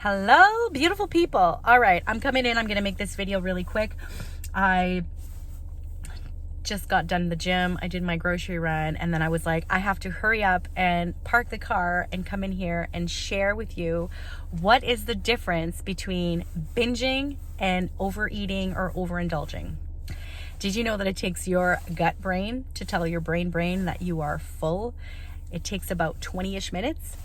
Hello, beautiful people. All right, I'm coming in. I'm going to make this video really quick. I just got done the gym. I did my grocery run, and then I was like, I have to hurry up and park the car and come in here and share with you what is the difference between binging and overeating or overindulging. Did you know that it takes your gut brain to tell your brain that you are full? It takes about 20-ish minutes.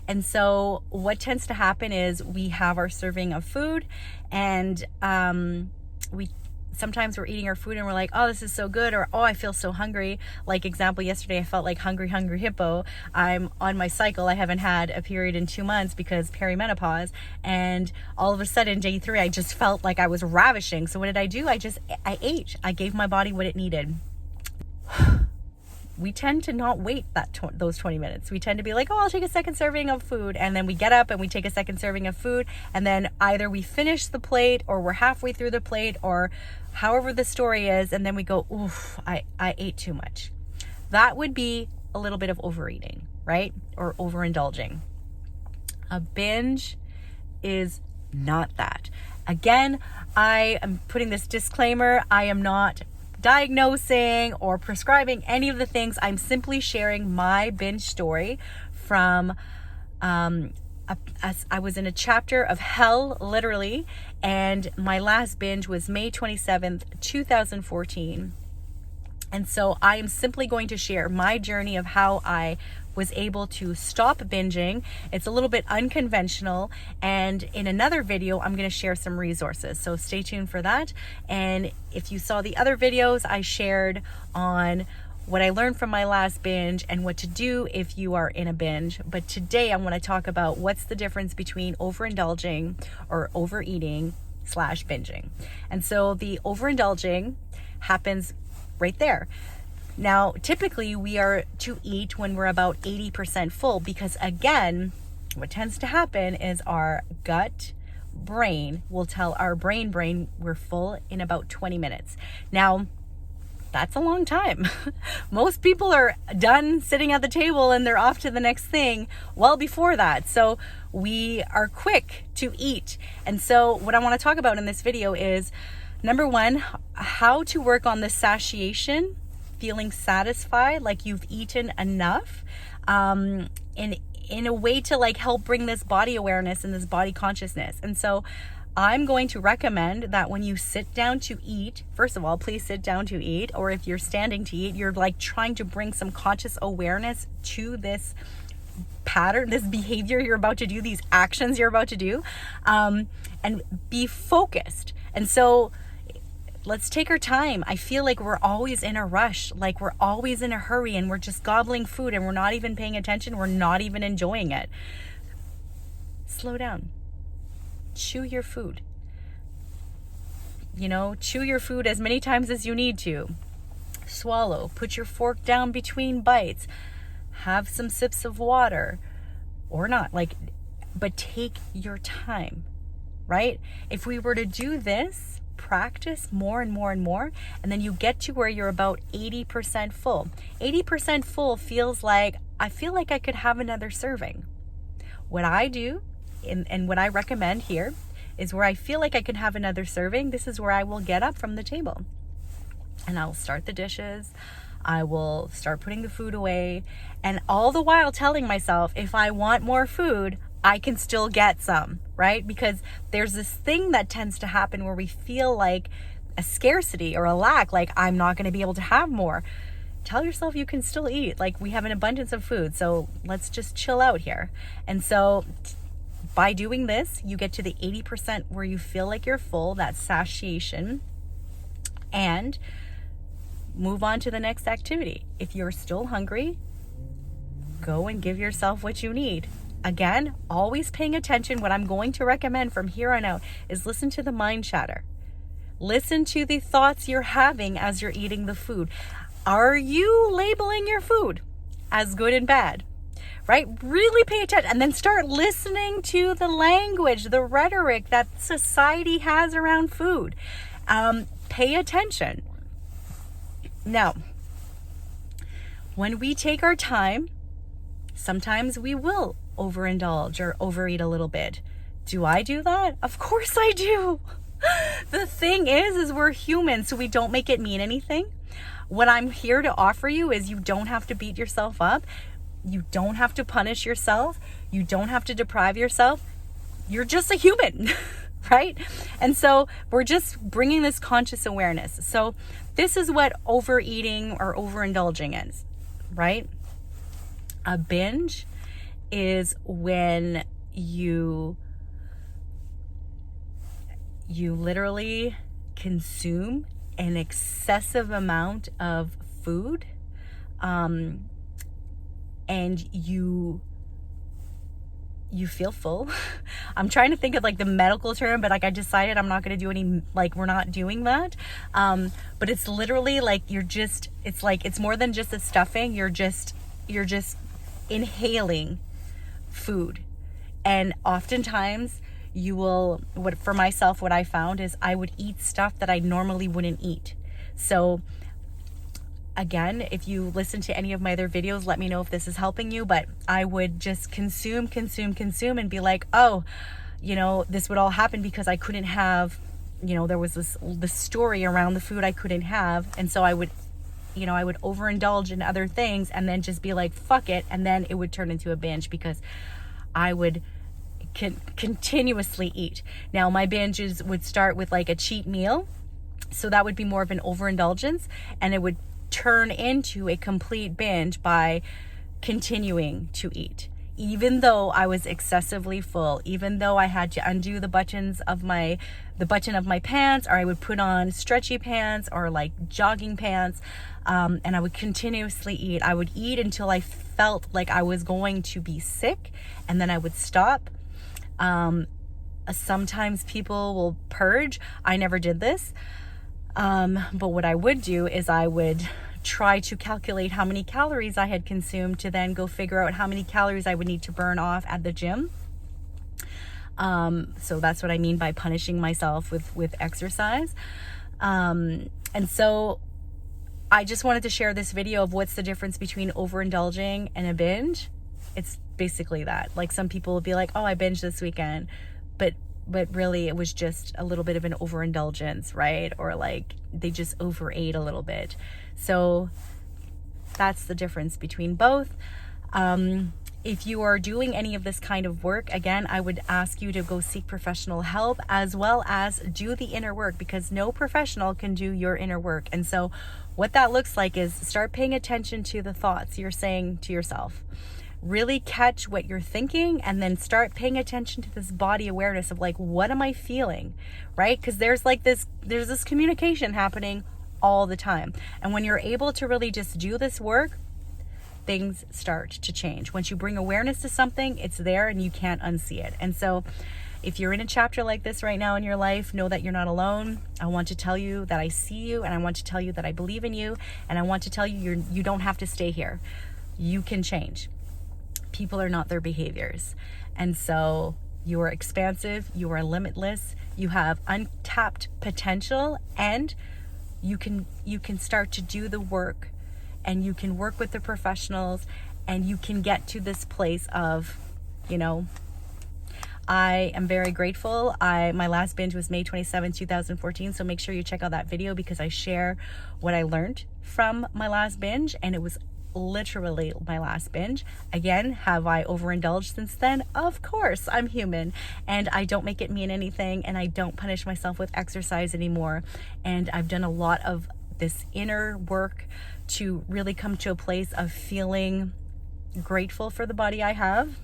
And so what tends to happen is we have our serving of food, and sometimes we're eating our food and we're like, oh, this is so good, or oh, I feel so hungry. Like example, yesterday I felt like hungry hippo. I'm on my cycle. I haven't had a period in 2 months because perimenopause, and all of a sudden day 3 I just felt like I was ravishing. So what did I do? I ate. I gave my body what it needed. We tend to not wait those 20 minutes. We tend to be like, oh, I'll take a second serving of food. And then we get up and we take a second serving of food. And then either we finish the plate or we're halfway through the plate or however the story is. And then we go, oof, I ate too much. That would be a little bit of overeating, right? Or overindulging. A binge is not that. Again, I am putting this disclaimer. I am not diagnosing or prescribing any of the things. I'm simply sharing my binge story from I was in a chapter of hell, literally, and my last binge was May 27th, 2014. And so I am simply going to share my journey of how I was able to stop binging. It's a little bit unconventional, and in another video I'm going to share some resources, so stay tuned for that. And if you saw the other videos I shared on what I learned from my last binge and what to do if you are in a binge, but today I want to talk about what's the difference between overindulging or overeating / binging. And so the overindulging happens right there. Now, typically we are to eat when we're about 80% full, because again, what tends to happen is our gut brain will tell our brain we're full in about 20 minutes. Now, that's a long time. Most people are done sitting at the table and they're off to the next thing well before that. So we are quick to eat. And so what I want to talk about in this video is, number one, how to work on the satiation, feeling satisfied, like you've eaten enough, in a way to like help bring this body awareness and this body consciousness. And so I'm going to recommend that when you sit down to eat, first of all, please sit down to eat, or if you're standing to eat, you're like trying to bring some conscious awareness to this pattern, this behavior you're about to do, these actions you're about to do, and be focused. And so let's take our time. I feel like we're always in a rush, like we're always in a hurry, and we're just gobbling food and we're not even paying attention. We're not even enjoying it. Slow down. Chew your food. Chew your food as many times as you need to. Swallow. Put your fork down between bites. Have some sips of water or not, but take your time, right? If we were to do this, practice more and more and more, and then you get to where you're about 80% full. 80% full feels like, I feel like I could have another serving. What I do, and what I recommend here, is where I feel like I can have another serving, this is where I will get up from the table. And I'll start the dishes, I will start putting the food away, and all the while telling myself, if I want more food, I can still get some, right? Because there's this thing that tends to happen where we feel like a scarcity or a lack, like I'm not going to be able to have more. Tell yourself you can still eat. Like, we have an abundance of food, so let's just chill out here. And so by doing this, you get to the 80% where you feel like you're full, that satiation, and move on to the next activity. If you're still hungry, go and give yourself what you need. Again, always paying attention. What I'm going to recommend from here on out is listen to the mind chatter. Listen to the thoughts you're having as you're eating the food. Are you labeling your food as good and bad? Right? Really pay attention, and then start listening to the language, the rhetoric that society has around food. Pay attention. Now, when we take our time, sometimes we will overindulge or overeat a little bit. Do I do that? Of course I do. The thing is we're human, so we don't make it mean anything. What I'm here to offer you is you don't have to beat yourself up. You don't have to punish yourself. You don't have to deprive yourself. You're just a human, right? And so we're just bringing this conscious awareness. So this is what overeating or overindulging is, right? A binge is when you literally consume an excessive amount of food, and you feel full. I'm trying to think of like the medical term, but like I decided I'm not going to do any, like we're not doing that. But it's literally like it's like, it's more than just a stuffing. You're just inhaling food. And oftentimes for myself, what I found is I would eat stuff that I normally wouldn't eat. So again, if you listen to any of my other videos, let me know if this is helping you, but I would just consume and be like, oh, this would all happen because I couldn't have, there was this story around the food I couldn't have. And so I would overindulge in other things and then just be like, fuck it. And then it would turn into a binge because I would continuously eat. Now my binges would start with like a cheat meal. So that would be more of an overindulgence, and it would turn into a complete binge by continuing to eat. Even though I was excessively full, even though I had to undo the button of my pants, or I would put on stretchy pants or like jogging pants, and I would continuously eat. I would eat until I felt like I was going to be sick, and then I would stop. Sometimes people will purge. I never did this. But what I would do is I would try to calculate how many calories I had consumed to then go figure out how many calories I would need to burn off at the gym. So that's what I mean by punishing myself with exercise. And so I just wanted to share this video of what's the difference between overindulging and a binge. It's basically that. Like some people will be like, oh, I binged this weekend, but really it was just a little bit of an overindulgence, right? Or like they just overate a little bit. So that's the difference between both. If you are doing any of this kind of work, again, I would ask you to go seek professional help, as well as do the inner work, because no professional can do your inner work. And so what that looks like is start paying attention to the thoughts you're saying to yourself. Really catch what you're thinking, and then start paying attention to this body awareness of like, what am I feeling, right? Because there's this communication happening all the time. And when you're able to really just do this work, things start to change. Once you bring awareness to something, it's there and you can't unsee it. And so if you're in a chapter like this right now in your life, know that you're not alone. I want to tell you that I see you, and I want to tell you that I believe in you, and I want to tell you you don't have to stay here. You can change. People are not their behaviors. And so you are expansive, you are limitless, you have untapped potential, and you can start to do the work, and you can work with the professionals, and you can get to this place of, I am very grateful. My last binge was May 27, 2014. So make sure you check out that video, because I share what I learned from my last binge, and it was literally my last binge. Again, have I overindulged since then? Of course, I'm human, and I don't make it mean anything, and I don't punish myself with exercise anymore. And I've done a lot of this inner work to really come to a place of feeling grateful for the body I have,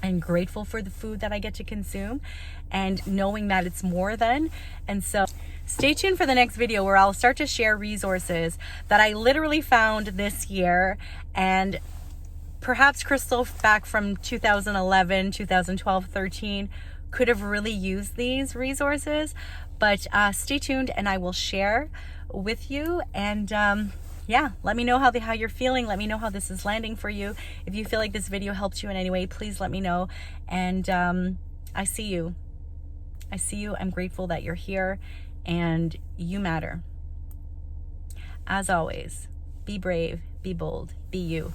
and grateful for the food that I get to consume, and knowing that it's more than. And so stay tuned for the next video, where I'll start to share resources that I literally found this year, and perhaps Crystal back from 2011, 2012, 13 could have really used these resources. But stay tuned, and I will share with you. And let me know how you're feeling. Let me know how this is landing for you. If you feel like this video helped you in any way, please let me know. And I see you. I'm grateful that you're here, and you matter. As always, be brave, be bold, be you.